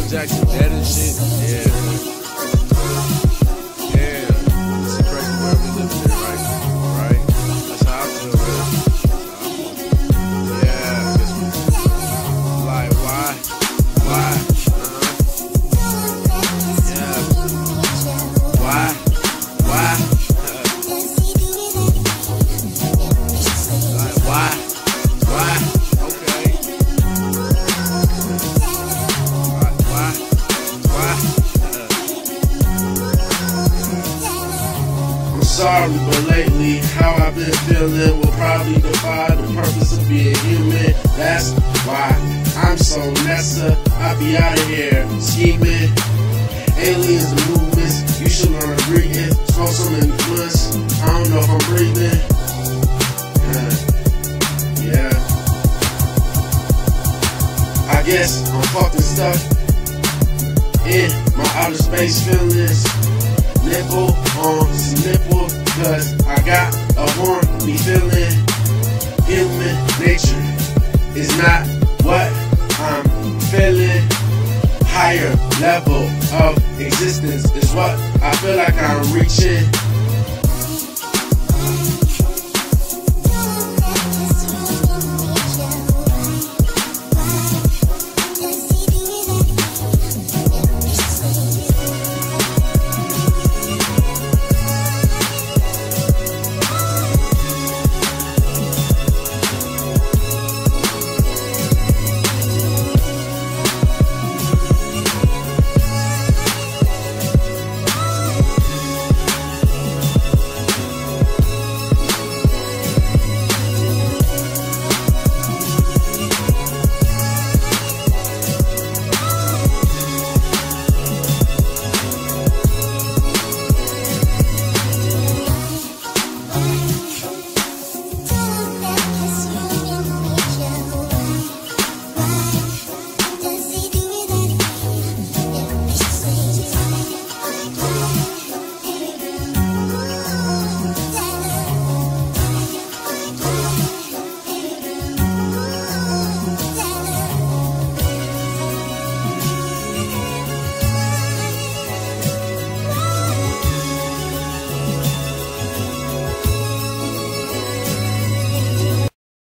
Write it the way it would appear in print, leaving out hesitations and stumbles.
Jackson dead and shit. Yeah. Yeah. It's a crazy world we live in right now, right? That's how I feel, man. Yeah. Like, why? Why? Yeah. Why? Why? Like, why? Why? Okay. I'm sorry, but lately how I've been feeling will probably defy the purpose of being human. That's why I'm so Nessa. I be out of here scheming. Aliens and movements, you should learn breathing. Smoke some influence, I don't know if I'm breathing. Yeah. I guess I'm fucking stuck in my outer space feelings. Nipple on some nipple, cause I got a horny feeling. Human nature is not what I'm feeling. Higher level of existence is what I feel like I'm reaching.